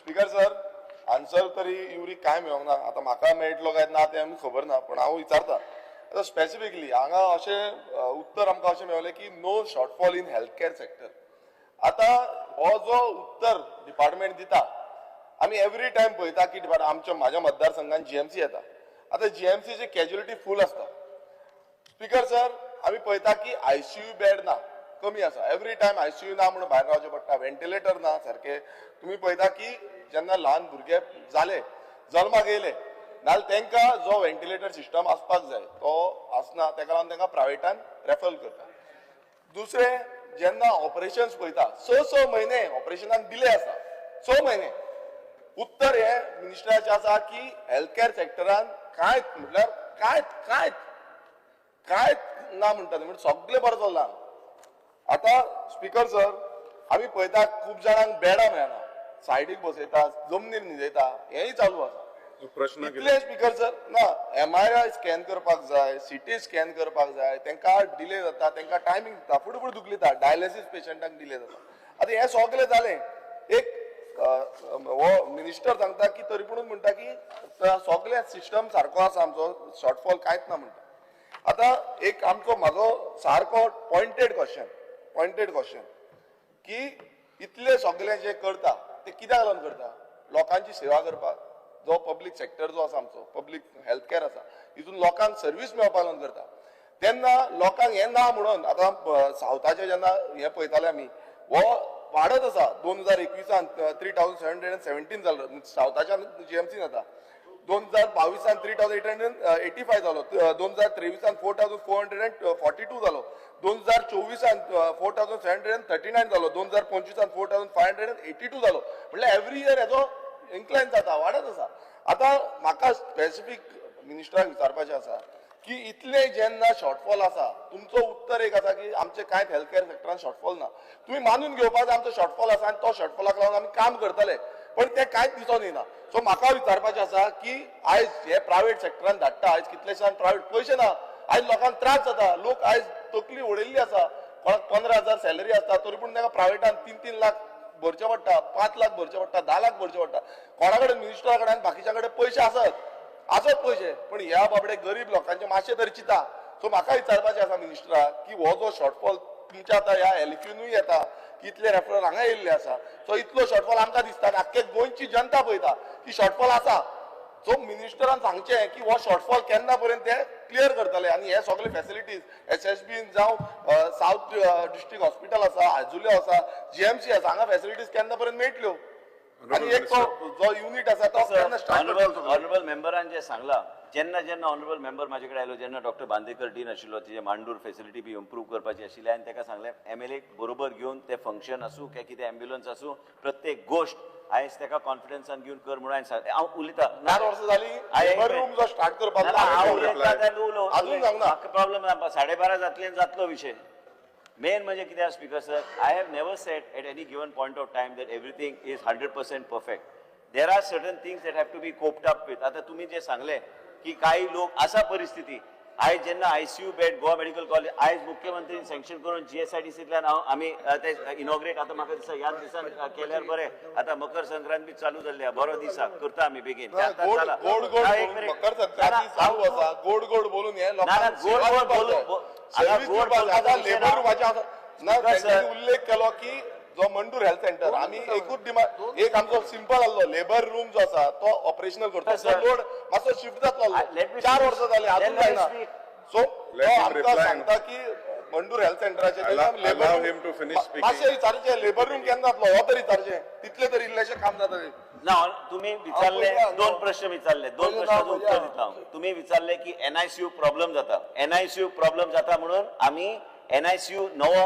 Speaker sir answer तरी every काय मेळोंक ना. आतां म्हाका मेळटलो काय ना तें आमकां खबर ना, पण हांव विचारता आतां स्पेसिफिकली हांगा अशें उत्तर आमकां अशें मेळलें की no shortfall in health care sector. आतां हो जो उत्तर डिपार्टमेंट दिता आमी एवरी टायम पळयता की आमच्या म्हाज्या मतदारसंघात जीएमसी येता. आतां जीएमसीची कॅज्युलिटी फूल आसता. स्पीकर सर आमी पळयता की आयसीयू बेड ना, कमी आसा. एवरी टायम आयसीयू ना म्हणून भायर रावचें पडटा. व्हेंटिलेटर ना सारके. तुम्ही पळयता की जेन्ना ल्हान भुरगे जाले जल्माक येयले नाल्यार तांकां जो व्हेंटिलेटर सिस्टम आसपाक जाय तो आसना, ताका लागून तांकां प्रायवेटान रेफर करता. दुसरें जेन्ना ऑपरेशन्स पळयता 6 म्हयने ऑपरेशनाक डिले आसा. 6 म्हयने. उत्तर हे मिनिस्टराचें आसा की हेल्थ केअर सेक्टरान कांयच म्हटल्यार कांयच ना म्हणटा म्हणजे सगळें बरें चल्लां. आतां स्पीकर सर आमी पळयता खूब जाणांक बेडां मेळना, सायडीक बसयता, जमनीर न्हिदयता, हेंय चालू आसा. प्रश्न इतले स्पीकर सर ना MRI स्कॅन करपाक जाय, CT स्कॅन करपाक जाय, तांकां डिले जाता, तांकां टायमींग जाता, फुडें दुखलिता, डायलिसीस पेशंटांक डिले जाता. आतां हें सगळें जालें. एक हो मिनिस्टर सांगता की तरी पूण म्हणटा की सगळे सिस्टम सारको आसा आमचो, शॉर्टफॉल कांयच ना म्हणटा. आतां एक म्हाजो सारको पॉइंटेड क्वेश्चन की इतले सगळे जे करता ते कित्याक लागून करता? लोकांची सेवा करपाक. जो पब्लीक सेक्टर जो आसा आमचो, पब्लीक हेल्थ केअर आसा, हितून लोकांक सर्वीस मेळपाक लागून करता. तेन्ना लोकांक हें ना म्हणून आतां सावथाचे जेन्ना हें पळयताले आमी हो वाडत आसा. 2021 3717 जालो सावथाच्या जीएमसीन आता. 2022 3885 जालो. 2023 4442 जालो. 2024 4739 जालो. 2025 4582 जालो. म्हणल्यार एवरी इयर हेजो इन्क्लायन जाता, वाडत आसा. आतां म्हाका स्पेसिफीक मिनिस्टराक विचारपाचें आसा की इतले जेन्ना शॉर्टफॉल आसा, तुमचो उत्तर एक आसा की आमचे कांयच हेल्थ केअर सेक्टरान शॉर्टफॉल ना. तुम्ही मानून घेवपाक जाय आमचो शॉर्टफॉल आसा आनी तो शॉर्टफॉलाक लागून आमी काम करतले, पण ते कांयच दिसून येना. सो म्हाका विचारपाचें आसा की आयज हे प्रायव्हेट सेक्टरान धाडटा, आयज कितलेशान प्रायव्हेट पयशे ना, आयज लोकांक त्रास जाता. लोक आयज तकली उडयल्ली आसा. कोणाक 15,000 सॅलरी आसता तरी पूण ताका प्रायव्हेटान 3-3 लाख भरचे पडटा, 5 लाख भरचे पडटा, 10 लाख भरचे पडटा. कोणा कडेन मिनिस्टरा कडेन बाकीच्या कडेन पयशे आसत पयशे, पण ह्या बाबडे गरीब लोकांचे मातशे तरी चिता. सो म्हाका विचारपाचें आसा मिनिस्टराक की हो जो शॉर्टफॉल तुमच्या आतां ह्या एलिक्यूनूय येता की इतले रेफरल हांगा येयल्ले आसा, सो इतलो शॉर्टफॉल आमकां दिसता आनी आख्खे गोंयची जनता पळयता की शॉर्टफॉल आसा. सो मिनिस्टरान सांगचें की हो शॉर्टफॉल केन्ना पर्यंत ते क्लियर करतले आनी हे सगळे फॅसिलिटीज SSBन जावं साउथ डिस्ट्रिक्ट हॉस्पिटल आसा, आजुले आसा, जीएमसी आसा, हांगा फॅसिलिटीज केन्ना पर्यंत मेळटल्यो आणि एक जो युनिट आसा तो केन्ना स्टार्ट करतलो. ऑनरेबल मेंबरान जे सांगला, जेन्ना ऑनरेबल मेंबर म्हाजे कडेन आयलो, जेन्ना डॉक्टर बांदेकर डीन आशिल्लो, तिजे मांडूर फॅसिलिटी बी इम्प्रूव करपाची आशिल्ली आनी ताका सांगलें MLA बरोबर घेवन ते फंक्शन आसूं काय कितें एम्ब्युलन्स आसूं, प्रत्येक गोश्ट आयज ताका कॉन्फिडन्सान घेवन कर म्हणून हांवें सांगलें. हांव उलयतां 4 वर्सां जाली लेबर रूम जो स्टार्ट करपाक अजून सांगना प्रॉब्लेम ना. 12:30 जातलो विषय. मेन म्हणजे कितें speaker sir, I have never said at any given point of time that everything is 100% perfect. There are certain things that have to be coped up with. आता तुम्ही जे सांगले की काही लोक असा परिस्थिती आयज जेन्ना ICU bed Goa medical college आयज मुख्यमंत्र्यांनी सँक्शन करून GSIDCंतल्यान आमी ते इनॉग्रेट आता म्हाका दिसता ह्याच दिसान केल्यार बरें. आता मकर संक्रांत बी चालू जाल्ली बरो दिसा करता आमी बेगीन. गोड मकर संक्रांती चालू आसा, गोड बोलून हे लेबर रूमाच्या उल्लेख केलो की जो मंडूर हेल्थ सेंटर आमी एकूच डिमांड एक आमचो सिंपल आसलो लेबर रूम जो आसा तो ऑपरेशनल करता. लोड मातसो शिफ्ट जातलो. 4 वर्सां जाली अजून जायना. सो आमकां सांगता की मंडूर हेल्थ सेंटराचे मातशें विचारचें लेबर रूम केन्ना जातलो हो तरी विचारचें. तितले तरी इल्लेशें काम जातलें ना. तुम्ही विचारले 2 प्रश्न विचारले, 2 प्रश्नाचं उत्तर दिता. तुम्ही विचारले की NICU प्रॉब्लेम जाता. NICU प्रॉब्लेम जाता म्हणून आम्ही NICU नवो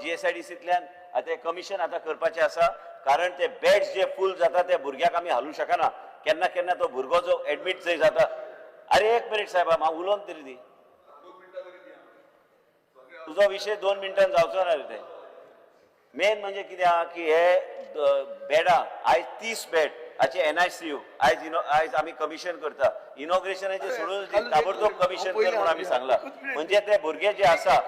GSIDCंतल्यान आता कमिशन आता करपाचें आसा, कारण ते बेड्स जे फूल जाता ते भुरग्याक आमी हालूंक शकना. केन्ना तो भुरगो जो एडमीट जंय जाता. अरे 1 मिनिट साहेब, हांव उलोवन तरी दी. तुजो विषय 2 मिनटान जावचो ना ते. मेन म्हणजे कितें आहा की हे बेडां आयज 30 बेड आजचे NICU आयज आम्ही कमिशन करता इनॉग्रेशनाचे सोडून ताबडतोब कमिशन कर म्हणून आम्ही सांगला म्हणजे ते भुरगे जे आसा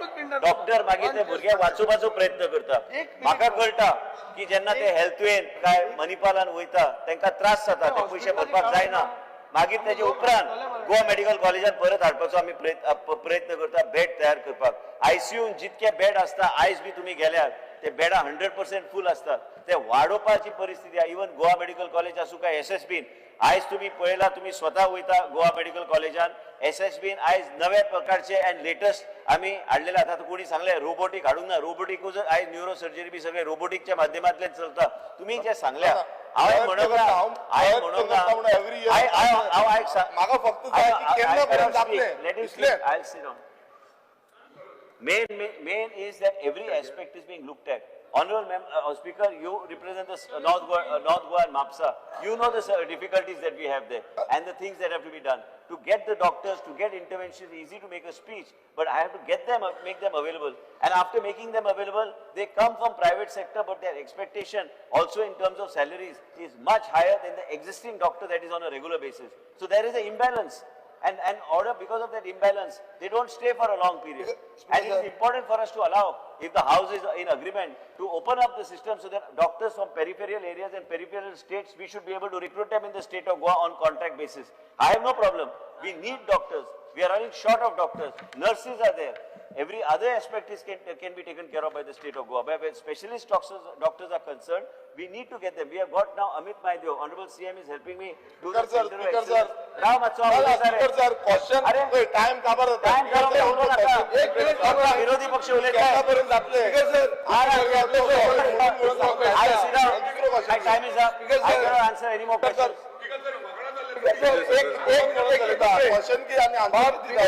डॉक्टर मागीर ते भुरगे वाचोवपाचो प्रयत्न करता म्हाका कळटा की जेन्ना ते हेल्थवेन काय मणिपालान वयता तांकां त्रास जाता ते पयशे भरपाक जायना मागीर तेजे उपरांत गोवा मेडिकल कॉलेजात परत हाडपाचो आमी प्रयत्न करता बेड तयार करपाक ICUन जितके बेड असता आयज बी तुम्ही गेल्यार ते बेडा 100% फुल असतात ते वाडोवपाची परिस्थिती आहे इवन गोवा मेडिकल कॉलेज आसूं काय SSBन आयज तुम्ही पळयला तुम्ही स्वतः वयता गोवा मेडिकल कॉलेजान SSBन आयज नव्या प्रकारचे अँड लेटेस्ट आम्ही हाडलेले आता कोणी सांगले रोबोटिक हाडूंक ना रोबोटिकूच आयज न्यूरो सर्जरी बी सगळे रोबोटिकच्या माध्यमांतल्यान चलता तुम्ही जे सांगल्या हांवें म्हणूंक ना हांवें म्हणूंक ना म्हाका फक्त जाय की केन्ना पर्यंत जातलें I'll sit down. Main is that every aspect is being looked at. Honorable Speaker, you represent the North Goa and MAPSA. You know the difficulties that we have there and the things that have to be done. To get the doctors, to get intervention, it's easy to make a speech, but I have to make them available. And after making them available, they come from private sector, but their expectation also in terms of salaries is much higher than the existing doctor that is on a regular basis. So there is an imbalance. And order because of that imbalance, they don't stay for a long period. And it is important for us to allow, if the House is in agreement, to open up the system so that doctors from peripheral areas and peripheral states, we should be able to recruit them in the state of Goa on contract basis. I have no problem. We need doctors. We are running short of doctors. Nurses are there. Every other aspect can be taken care of by the state of Goa. Where specialist doctors are concerned, we need to get them. We have got now Amit Maideo. Honorable CM is helping me do the Speaker sir. Ram Achwa. Speaker sir, question. Time cover होता. Time cover होता ना. एक minute विरोधी पक्ष उलट आहे. केन्नापर्यंत जातले? Speaker sir, I sit down. My time is up. I cannot answer any more questions. एक क्वेश्चन की आणि आन्सर दिला.